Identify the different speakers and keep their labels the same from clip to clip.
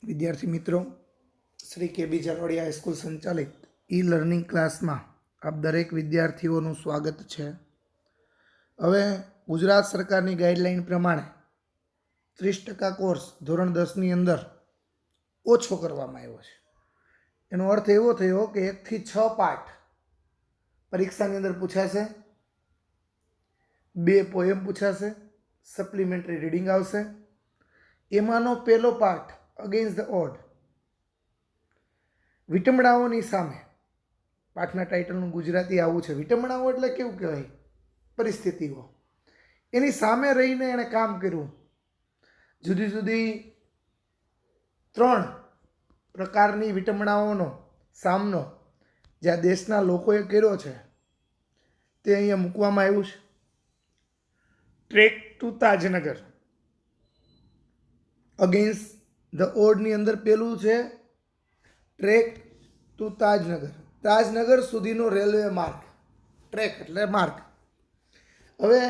Speaker 1: विद्यार्थी मित्रों, श्री के बी जालोड़िया हाईस्कूल संचालित ई लर्निंग क्लास में आप दरेक विद्यार्थीओનું स्वागत है। हवे गुजरात सरकार की गाइडलाइन प्रमाणे 30% कोर्स धोरण 10 ની અંદર ઓછો કરવામાં આવ્યો છે। એનો અર્થ એવો થયો કે 1 થી 6 પાઠ પરીક્ષાની અંદર પૂછાશે, 2 પોએમ પૂછાશે, સપ્લિમેન્ટરી રીડિંગ આવશે। એમાંનો પહેલો પાઠ અગેન્સ્ટ ધ ઓડ, વિટમણાઓની સામે, પાઠના ટાઇટલનું ગુજરાતી આવું છે। વિટમણાઓ એટલે કેવું કહેવાય? પરિસ્થિતિઓ। એની સામે રહીને એણે કામ કર્યું। જુદી જુદી 3 પ્રકારની વિટમણાઓનો સામનો જે આ દેશના લોકોએ કર્યો છે તે અહીંયા મૂકવામાં આવ્યું છે। Track to Tajnagar, against the ઓડની અંદર પેલું છે ટ્રેક ટુ તાજનગર, તાજનગર સુધીનો રેલવે માર્ગ। ટ્રેક એટલે માર્ગ। હવે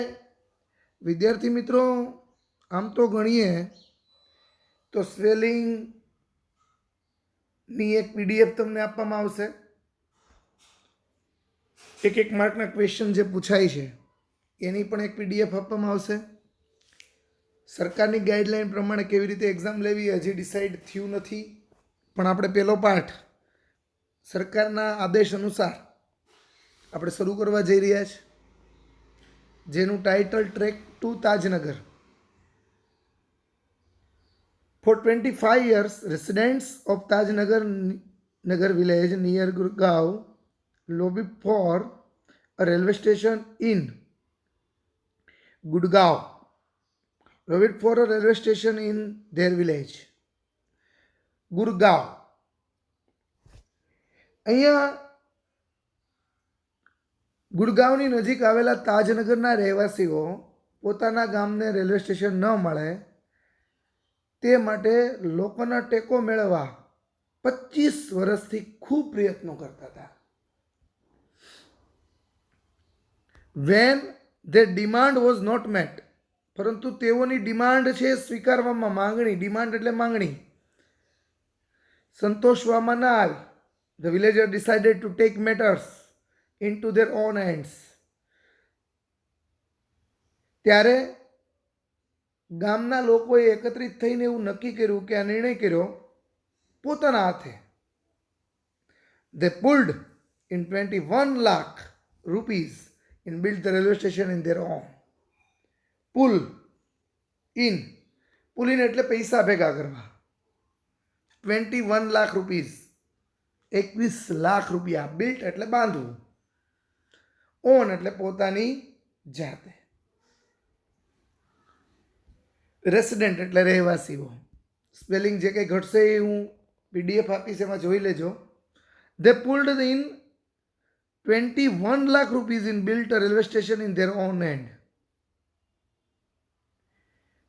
Speaker 1: વિદ્યાર્થી મિત્રો, આમ તો ગણીએ તો સ્પેલિંગની એક પીડીએફ તમને આપવામાં આવશે। એક માર્કના ક્વેશ્ચન જે પૂછાય છે એની પણ એક પીડીએફ આપવામાં આવશે। સરકારની ગાઈડલાઈન પ્રમાણે કેવી રીતે એક્ઝામ લેવી હજી ડિસાઇડ થયું નથી, પણ આપણે પહેલો પાઠ સરકારના આદેશ અનુસાર આપણે શરૂ કરવા જઈ રહ્યા છીએ, જેનું title track to Tajnagar. For 25 years, residents of Nagar village near Gurgaon lobbied for a railway station in Gurgaon. Lobbied for a railway station in their village. Gurgaon. અહીંયા ગુડગાંવની નજીક આવેલા તાજનગરના રહેવાસીઓ પોતાના ગામને રેલવે સ્ટેશન ન મળે તે માટે લોકોના ટેકો મેળવવા 25 વર્ષથી ખૂબ પ્રયત્નો કરતા હતા। When their demand was not met, પરંતુ તેઓની ડિમાન્ડ છે સ્વીકારવામાં, માંગણી, ડિમાન્ડ એટલે માંગણી, સંતોષવામાં ના આવી, the villager decided to take matters into their own hands, ત્યારે ગામના લોકોએ એકત્રિત થઈને એવું નક્કી કર્યું કે આ નિર્ણય કર્યો પોતાના હાથે। They pulled in 21 lakh rupees and built the railway station in their own. Pull in એટલે પૈસા ભેગા કરવા। 21 લાખ રૂપીસ, 21 લાખ રૂપિયા। બિલ્ટ એટલે બાંધવું, ઓન એટલે પોતાની જાતે, રેસિડેન્ટ એટલે રહેવાસીઓ। સ્પેલિંગ જે કંઈ ઘટશે એ હું પીડીએફ આપીશ એમાં જોઈ લેજો। They pulled in 21 lakh rupees in built a railway station in their own hand.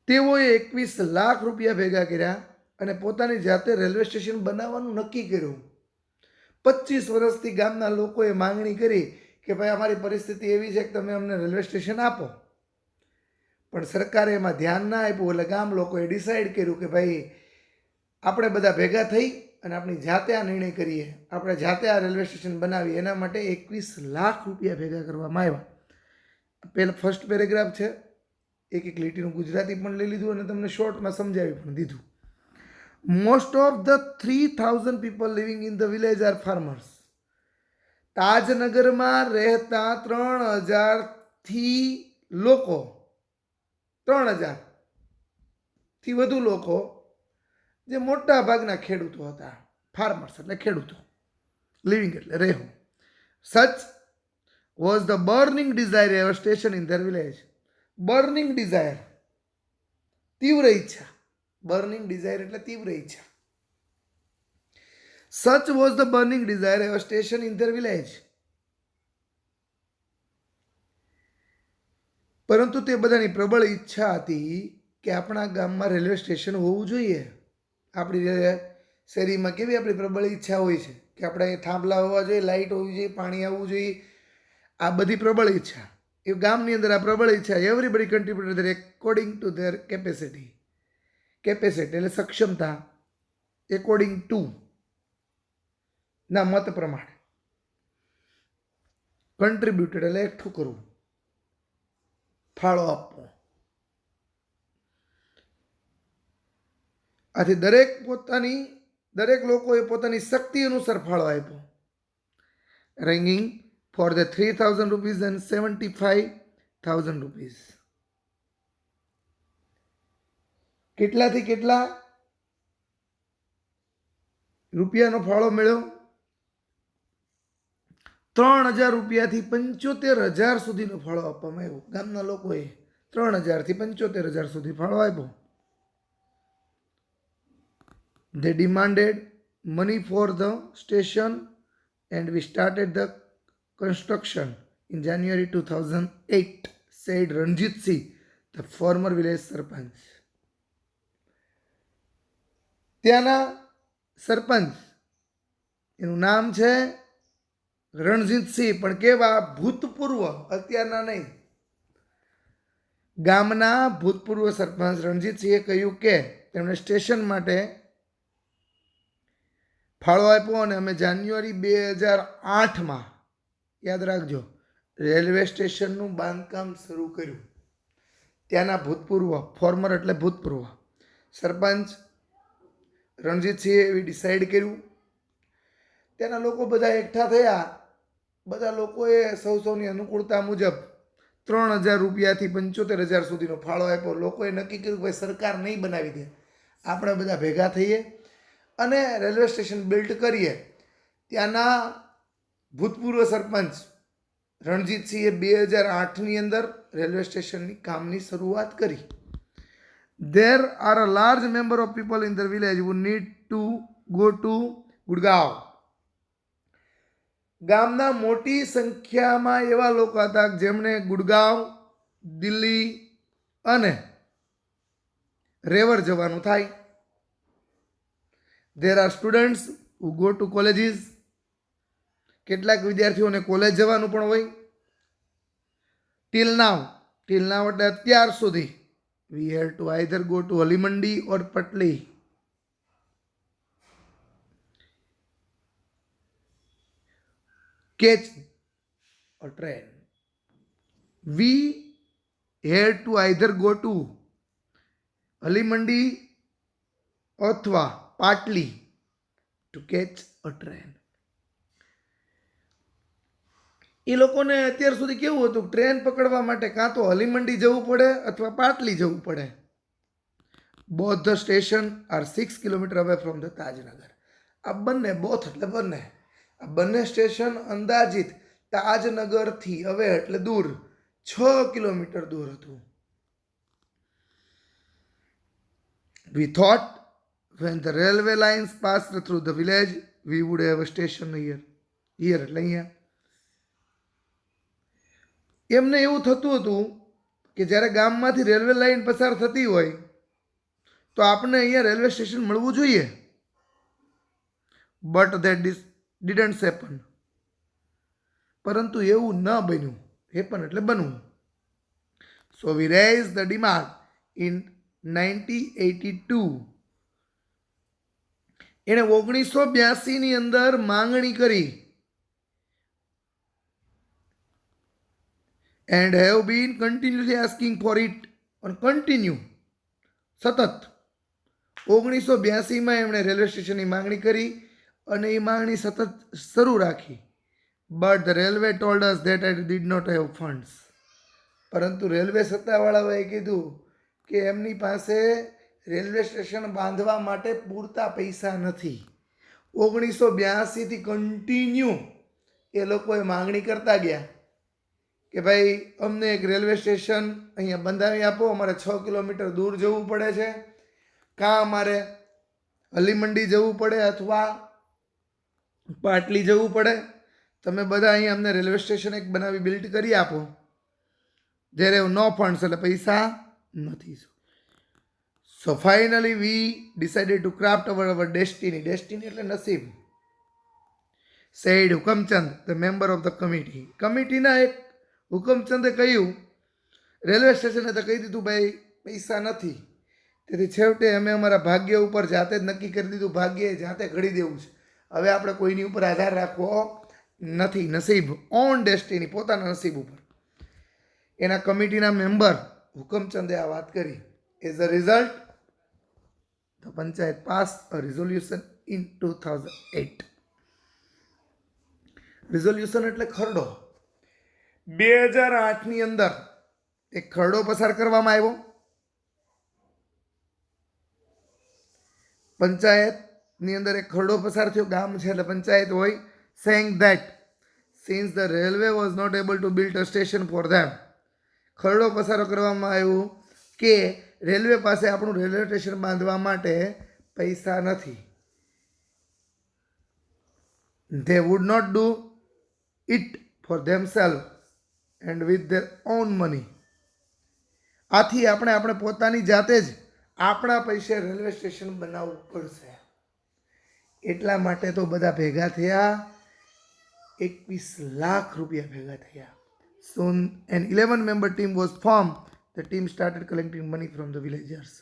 Speaker 1: તેઓએ 21 લાખ રૂપિયા ભેગા કર્યા અને પોતાની જાતે રેલવે સ્ટેશન બનાવવાનું નક્કી કર્યું। 25 વર્ષથી ગામના લોકોએ માંગણી કરી કે ભાઈ અમારી પરિસ્થિતિ એવી છે કે તમે અમને રેલવે સ્ટેશન આપો, પણ સરકારે એમાં ધ્યાન ના આપ્યું। એટલે ગામ લોકોએ ડિસાઇડ કર્યું કે ભાઈ આપણે બધા ભેગા થઈ અને આપણી જાતે આ નિર્ણય કરીએ, આપણે જાતે આ રેલવે સ્ટેશન બનાવીએ। એના માટે 21 લાખ રૂપિયા ભેગા કરવામાં આવ્યા। પહેલાં ફર્સ્ટ પેરેગ્રાફ છે, એક લીટીનું ગુજરાતી પણ લઈ લીધું અને તમને શોર્ટમાં સમજાવી પણ દીધું। Most of the 3000 people living in the village are farmers. તાજનગરમાં રહેતા 3000થી લોકો, 3000થી વધુ લોકો જે મોટા ભાગના ખેડૂતો હતા। ફાર્મર્સ એટલે ખેડૂતો, લિવિંગ એટલે રહેવું। Such was the burning desire ever station in their village. Burning desire, તીવ્ર ઈચ્છા, બર્નિંગ ડિઝાયર એટલે તીવ્ર ઈચ્છા। Such was the burning desire ever station in their village, પરંતુ તે બધાની પ્રબળ ઈચ્છા હતી કે આપણા ગામમાં રેલવે સ્ટેશન હોવું જોઈએ। આપણી શેરીમાં કેવી આપણી પ્રબળ ઈચ્છા હોય છે કે આપણે અહીં થાંભલા હોવા જોઈએ, લાઇટ હોવી જોઈએ, પાણી આવવું જોઈએ, આ બધી પ્રબળ ઈચ્છા। એ ગામની અંદર આ પ્રબળ ઈચ્છા, everybody contributed their according to their capacity. Capacity એટલે સક્ષમતા, એકોર્ડિંગ ટુ ના મત પ્રમાણે કન્ટ્રીબ્યુટેડ એટલે એકઠું કરવું, ફાળો આપવો. આથી દરેક લોકોએ પોતાની શક્તિ અનુસાર ફાળો આપ્યો. Ranking for the 3,000 rupees and 75,000 rupees. કેટલાથી કેટલા રૂપિયાનો ફાળો મળ્યો? 3,000 રૂપિયાથી 75,000 સુધીનો ફાળો આપવામાં આવ્યો. ગામના લોકોએ 3,000 થી 75,000 સુધી ફાળો આપ્યો. They demanded money for the station and we started the construction in January 2008, said Ranjit Singh, the former village sarpanch. ત્યાંના સરપંચ, એનું નામ છે રણજીતસિંહ, પણ કેવા? ભૂતપૂર્વ, અત્યારના નહીં. ગામના ભૂતપૂર્વ સરપંચ રણજીતસિંહે કહ્યું કે તેમણે સ્ટેશન માટે ફાળો આપ્યો અને અમે જાન્યુઆરી 2008માં, યાદ રાખજો, રેલવે સ્ટેશનનું બાંધકામ શરૂ કર્યું. ત્યાંના ભૂતપૂર્વ, ફોર્મર એટલે ભૂતપૂર્વ સરપંચ રણજીતસિંહે એવી ડિસાઈડ કર્યું. ત્યાંના લોકો બધા એકઠા થયા. બધા લોકોએ સૌની અનુકૂળતા મુજબ 3,000 રૂપિયાથી 75,000 સુધીનો ફાળો આપ્યો. લોકોએ નક્કી કર્યું કે ભાઈ સરકાર નહીં બનાવી દે, આપણે બધા ભેગા થઈએ અને રેલવે સ્ટેશન બિલ્ડ કરીએ. ત્યાંના ભૂતપૂર્વ સરપંચ રણજીતસિંહે 2008ની અંદર રેલવે સ્ટેશનની કામની શરૂઆત કરી. There are a large number of people in the village who need to go to Gurgaon. ગામના મોટી સંખ્યામાં એવા લોકો હતા જેમણે ગુડગાંવ, દિલ્હી અને રેવર જવાનું થાય. There are students who go to colleges. કેટલાક વિદ્યાર્થીઓને કોલેજ જવાનું પણ હોય. Till now એટલે અત્યાર સુધી we had to either go to Halimandi or Patli. Catch a train. We had to either go to Halimandi અથવા પાટલી to catch a train. એ લોકોને અત્યાર સુધી કેવું હતું? ટ્રેન પકડવા માટે કાં તો હલીમંડી જવું પડે અથવા પાટલી જવું પડે. Both the station are 6 kilometre away from the Tajnagar. આ બંને, બોથ એટલે બંને, આ બંને સ્ટેશન અંદાજિત તાજનગરથી હવે એટલે દૂર 6 કિલોમીટર દૂર હતું. We thought when the railway lines passed through the village, we would have a station here. Here એટલે અહીંયા. એમને એવું થતું હતું કે જ્યારે ગામમાંથી રેલવે લાઇન પસાર થતી હોય તો આપણે અહીંયા રેલવે સ્ટેશન મળવું જોઈએ. But that didn't happen. પરંતુ એવું ન બન્યું. હેપન એટલે બનવું. સો વી રેઝ ધ ડિમાન્ડ ઇન 1982. એણે 1982ની અંદર માંગણી કરી and have been continuously asking for it on continue. સતત 1982માં એમણે રેલવે સ્ટેશનની માંગણી કરી અને એ માંગણી સતત શરૂ રાખી. But the railway told us that I did not have funds. પરંતુ રેલવે સત્તાવાળાઓએ કીધું કે એમની પાસે રેલવે સ્ટેશન બાંધવા માટે પૂરતા પૈસા નથી. 1982થી કન્ટિન્યુ એ લોકોએ માંગણી કરતા ગયા કે ભાઈ અમને એક રેલવે સ્ટેશન અહીંયા બંધાવી આપો, અમારે 6 કિલોમીટર દૂર જવું પડે છે, કાં અમારે હલીમંડી જવું પડે અથવા પાટલી જવું પડે. તમે બધા અહીંયા અમને રેલવે સ્ટેશન એક બનાવી બિલ્ડ કરી આપો. ધેર હેવ નો ફંડ્સ એટલે પૈસા નથી. So finally we decided to craft our destiny. Destiny એટલે નસીબ. Said Hukamchand, the member of the committee. કમિટીના એક હુકમચંદે કહ્યું, રેલવે સ્ટેશને તો કહી દીધું ભાઈ પૈસા નથી, તેથી છેવટે અમે અમારા ભાગ્ય ઉપર જાતે જ નક્કી કરી દીધું, ભાગ્યે જાતે ઘડી દેવું છે. હવે આપણે કોઈની ઉપર આધાર રાખવો નથી. નસીબ, ઓન ડેસ્ટિની, પોતાના નસીબ ઉપર. એના કમિટીના મેમ્બર હુકમચંદે આ વાત કરી. As a result the panchayat pass a resolution in 2008. Resolution એટલે ખરડો. 2008ની અંદર એક ખરડો પસાર કરવામાં આવ્યો. પંચાયતની અંદર એક ખરડો પસાર થયો. ગામ છે એટલે પંચાયત હોય. saying that since the railway was not able to build a station for them, ખરડો પસાર કરવામાં આવ્યો કે રેલવે પાસે આપણું રેલવે સ્ટેશન બાંધવા માટે પૈસા નથી. they would not do it for themselves and with their own money. આથી આપણે પોતાની જાતે જ આપણા પૈસે રેલવે સ્ટેશન બનાવવું પડશે. એટલા માટે તો બધા ભેગા થયા. 21 લાખ રૂપિયા ભેગા થયા. Soon an 11-member team was formed. The team started collecting money from the villagers.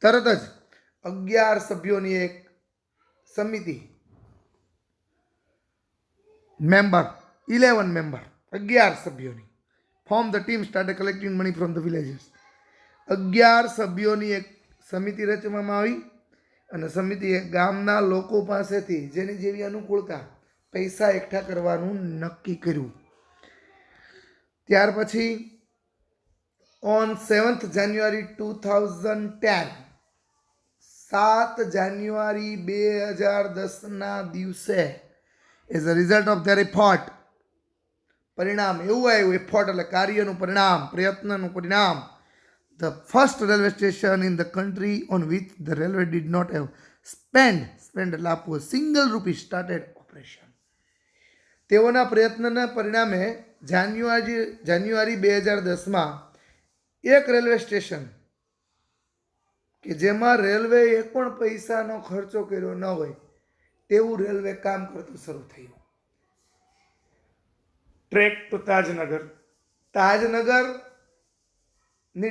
Speaker 1: તરત જ 11 સભ્યોની એક સમિતિ, મેમ્બર 11 મેમ્બર 11 સભ્યોની form the team started collecting money from the villagers. 11 સભ્યોની એક સમિતિ રચવામાં આવી અને સમિતિએ ગામના લોકો પાસેથી જેની જેવી અનુકૂળતા પૈસા એકઠા કરવાનું નક્કી કર્યું. ત્યાર પછી ઓન 7th January 2010, 7 જાન્યુઆરી 2010ના દિવસે, as a result of their effort, પરિણામ એવું આવ્યું. એફર્ટ એટલે કાર્યનું પરિણામ, પ્રયત્નનું પરિણામ. The first railway station in the country on which the railway did not have spent એટલે આપવું single rupee started operation. તેઓના પ્રયત્નના પરિણામે જાન્યુઆરી 2010માં એક રેલવે સ્ટેશન કે જેમાં રેલવે એક પણ પૈસાનો ખર્ચો કર્યો ન હોય તેવું રેલવે કામ કરતું શરૂ થયું. Track to Tajnagar. તાજનગરની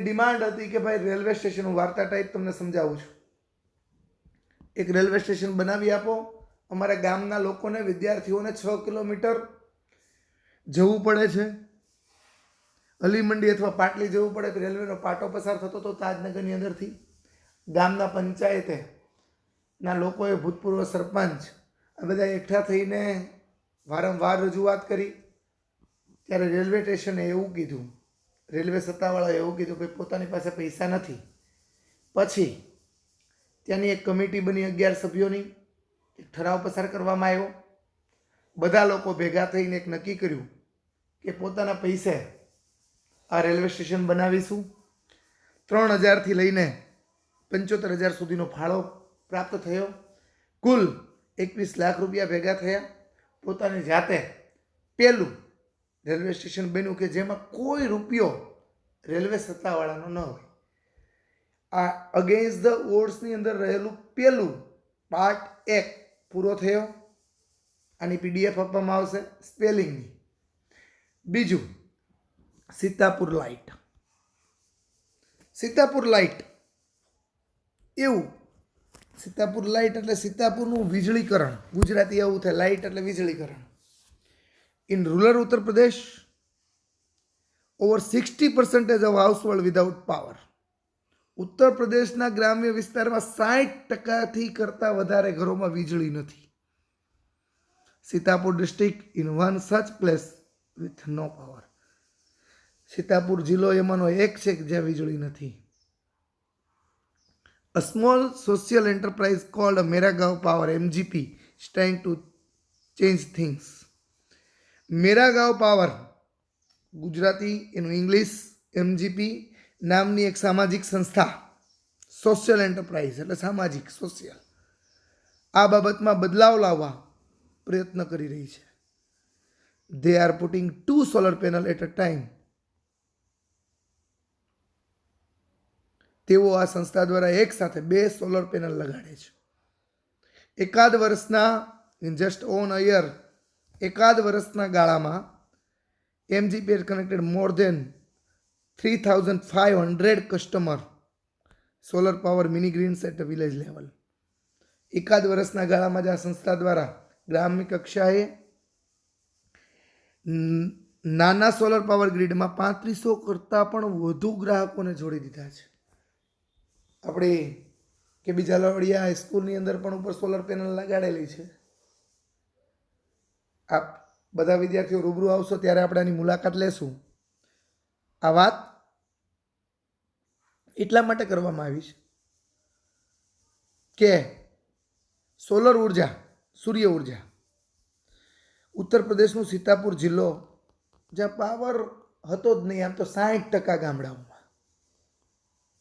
Speaker 1: ડિમાન્ડ હતી કે ભાઈ રેલવે સ્ટેશન, હું વાર્તા ટાઈપ તમને સમજાવું છું. એક રેલવે સ્ટેશન બનાવી આપો. અમારા ગામના લોકોને, વિદ્યાર્થીઓને 6 કિલોમીટર જવું પડે છે. અલીમંડી અથવા પાટલી જવું પડે. રેલવેનો પાટો પસાર થતો હતો તાજનગરની અંદરથી. ગામના પંચાયતે ના લોકોએ, ભૂતપૂર્વ સરપંચ, આ બધા એકઠા થઈને વારંવાર રજૂઆત કરી. ત્યારે રેલવે સ્ટેશને એવું કીધું, રેલવે સત્તાવાળાએ એવું કીધું કે પોતાની પાસે પૈસા નથી. પછી ત્યાંની એક કમિટી બની 11 સભ્યોની. એક ઠરાવ પસાર કરવામાં આવ્યો. બધા લોકો ભેગા થઈને એક નક્કી કર્યું કે પોતાના પૈસે આ રેલવે સ્ટેશન બનાવીશું. 3,000થી લઈને 75,000 સુધીનો ફાળો પ્રાપ્ત થયો. કુલ 21 લાખ રૂપિયા ભેગા થયા. પોતાની જાતે પહેલું રેલવે સ્ટેશન બન્યું કે જેમાં કોઈ રૂપિયો રેલવે સત્તાવાળાનો ન હોય. આ અગેન્સ્ટ ધ ઓડ્સની અંદર રહેલું પહેલું પાર્ટ 1 પૂરો થયો. આની PDF આપવામાં આવશે સ્પેલિંગની. બીજું, સીતાપુર લાઇટ. સીતાપુર લાઇટ એવું, સીતાપુર લાઇટ એટલે સીતાપુરનું વીજળીકરણ. ગુજરાતી એવું થાય, લાઇટ એટલે વીજળીકરણ. In rural Uttar Pradesh, over 60% of household without power. ઉત્તર પ્રદેશના ગ્રામ્ય વિસ્તારમાં 60%થી કરતાં વધારે ઘરોમાં વીજળી નથી. Sitapur district in one such place with no power. Sitapur જિલ્લો એમાંનો એક છે કે જ્યાં વીજળી નથી. A small social enterprise called Meragaon Power MGP is trying to change things. Meragaon Power, Gujarati એનું ઇંગ્લિશ MGP નામની એક સામાજિક સંસ્થા, સોશિયલ એન્ટરપ્રાઇઝ એટલે સામાજિક, સોશિયલ, આ બાબતમાં બદલાવ લાવવા પ્રયત્ન કરી રહી છે. They are putting 2 solar panel at a time. તેઓ આ સંસ્થા દ્વારા એક સાથે 2 સોલર પેનલ લગાડે છે. એકાદ વર્ષના, in just on a year, એકાદ વર્ષના ગાળામાં MGP has connected more than 3,500 customer solar power mini grids at village level. એકાદ વર્ષના ગાળામાં જ આ સંસ્થા દ્વારા ગ્રામ્ય કક્ષાએ નાના સોલર પાવર ગ્રીડમાં 3500 કરતાં પણ વધુ ગ્રાહકોને જોડી દીધા છે. આપણે કે બીજા લવડિયા હાઈસ્કૂલની અંદર પણ ઉપર સોલર પેનલ લગાડેલી છે. આપ બધા વિદ્યાર્થીઓ રૂબરૂ આવશો ત્યારે આપણે આની મુલાકાત લેશું. આ વાત એટલા માટે કરવામાં આવી છે કે સોલર ઉર્જા, સૂર્ય ઉર્જા, ઉત્તર પ્રદેશનું સીતાપુર જિલ્લો જ્યાં પાવર હતો જ નહીં, આમ તો 60% ગામડાઓમાં,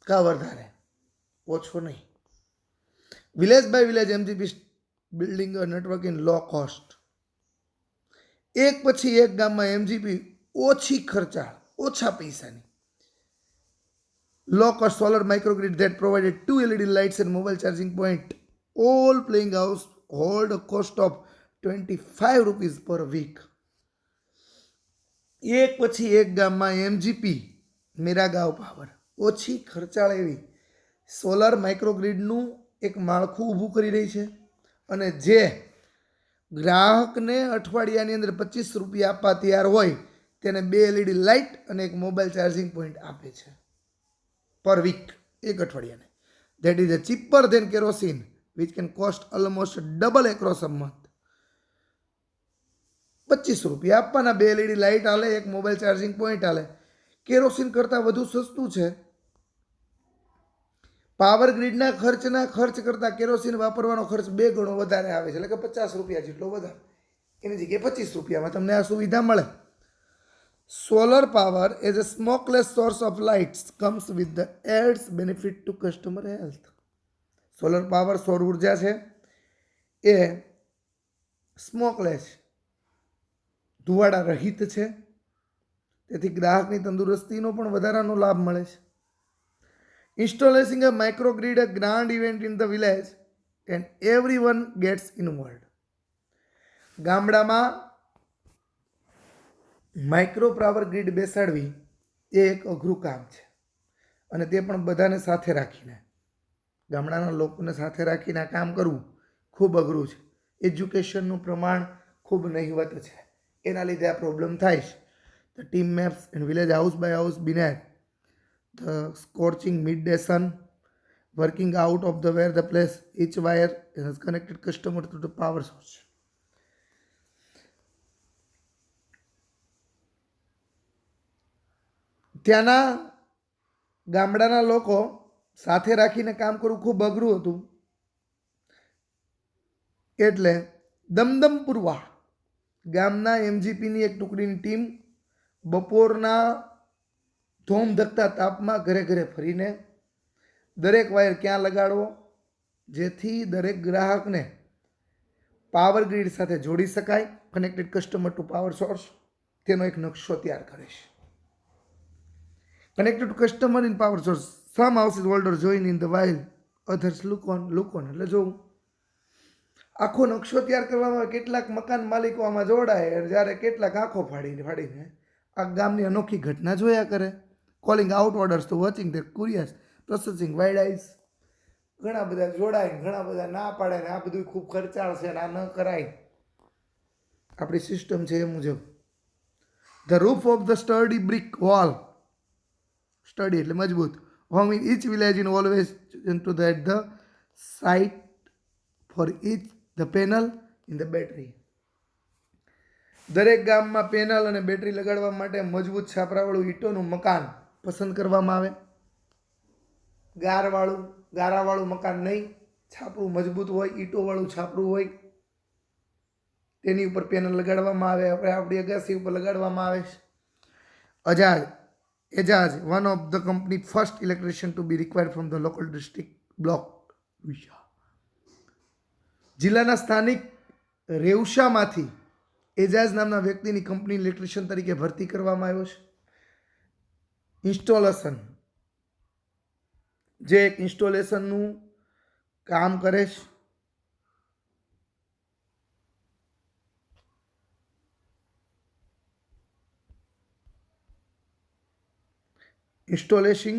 Speaker 1: કા વધારે, ઓછો નહીં. Village by village MGP building a network in low cost. એક પછી એક ગામમાં એમજીપી ઓછી ખર્ચાળ, ઓછા પૈસાની low cost solar microgrid that provided 2 LED lights and mobile charging point, all playing household a cost of 25 rupees per week. એક પછી એક ગામમાં એમજીપી મેરાગાંવ પાવર ઓછી ખર્ચાળ એવી સોલર માઇક્રોગ્રીડનું એક માળખું ઊભું કરી રહી છે અને જે ગ્રાહકને અઠવાડિયાની અંદર 25 રૂપિયા આપવા તૈયાર હોય તેને 2 LED લાઇટ અને એક મોબાઈલ ચાર્જિંગ પોઈન્ટ આપે છે પર વીક, એક અઠવાડિયાને. That is cheaper than kerosene which can cost almost double across a month. 25 રૂપિયા આપવાના, 2 LED લાઇટ આલે, એક મોબાઈલ ચાર્જિંગ પોઈન્ટ આલે. કેરોસીન કરતાં વધુ સસ્તું છે. પાવર ગ્રીડના ખર્ચ કરતાં કેરોસીન વાપરવાનો ખર્ચ 2 ગણો વધારે આવે છે, એટલે કે 50 રૂપિયા જેટલો વધારે. એની જગ્યાએ 25 રૂપિયામાં તમને આ સુવિધા મળે. Solar power as a smokeless source of lights comes with the added benefit to customer health. Solar power, સૌર ઉર્જા છે એ સ્મોકલેસ, ધુવાડા રહિત છે, તેથી ગ્રાહકની તંદુરસ્તીનો પણ વધારાનો લાભ મળે છે. Installing a microgrid, a grand event in the village and everyone gets involved. ગામડામાં માઇક્રો પાવર ગ્રીડ બેસાડવી એ એક અઘરું કામ છે અને તે પણ બધાને સાથે રાખીને, ગામડાના લોકોને સાથે રાખીને આ કામ કરવું ખૂબ અઘરું છે. એજ્યુકેશનનું પ્રમાણ ખૂબ નહિવત છે, એના લીધે આ પ્રોબ્લેમ થાય છે. The team maps and village house by house beneath the scorching midday sun working out of the where the place each wire has connected customer to the power source. ત્યાંના ગામડાના લોકો સાથે રાખીને કામ કરવું ખૂબ અઘરું હતું, એટલે દમદમપુરવા ગામના એમજીપીની એક ટુકડીની ટીમ બપોરના ધોમધકતા તાપમાં ઘરે ઘરે ફરીને દરેક વાયર ક્યાં લગાડવો જેથી દરેક ગ્રાહકને પાવર ગ્રીડ સાથે જોડી શકાય, connected customer to power source, તેનો એક નકશો તૈયાર કરે છે. Connected to customer in power source. Some houses holder join in the while others look on. એટલે જોવું આખો નકશો તૈયાર કરવામાં આવે. કેટલાક મકાન માલિકો આમાં જોડાય, જ્યારે કેટલાક આંખો ફાડીને આ ગામની અનોખી ઘટના જોયા કરે. Calling out orders to watching the couriers processing wide eyes. ઘણા બધા જોડાય, ઘણા બધા ના પાડે ને આ બધું ખૂબ ખર્ચાળ છે ને આ ન કરાય. આપણી સિસ્ટમ છે એ મુજબ. The roof of the sturdy brick wall, sturdy એટલે મજબૂત, home in each village in always into that the site for each the panel in the battery. દરેક ગામમાં પેનલ અને બેટરી લગાડવા માટે મજબૂત છાપરાવાળું ઈંટોનું મકાન પસંદ કરવામાં આવે. ગારાવાળું મકાન નહીં, છાપરું મજબૂત હોય, ઈંટોવાળું છાપરું હોય, તેની ઉપર પેનલ લગાડવામાં આવે. આપણે આપણી અગાસી ઉપર લગાડવામાં આવે છે. Ejaz, one of the company first electrician to be required from the local district block. જિલ્લાના સ્થાનિક રેવશામાંથી એજાઝ નામના વ્યક્તિની કંપની ઇલેક્ટ્રિશિયન તરીકે ભરતી કરવામાં આવ્યો છે. ઇન્સ્ટોલેશન, જે એક ઇન્સ્ટોલેશનનું કામ કરે છે. installing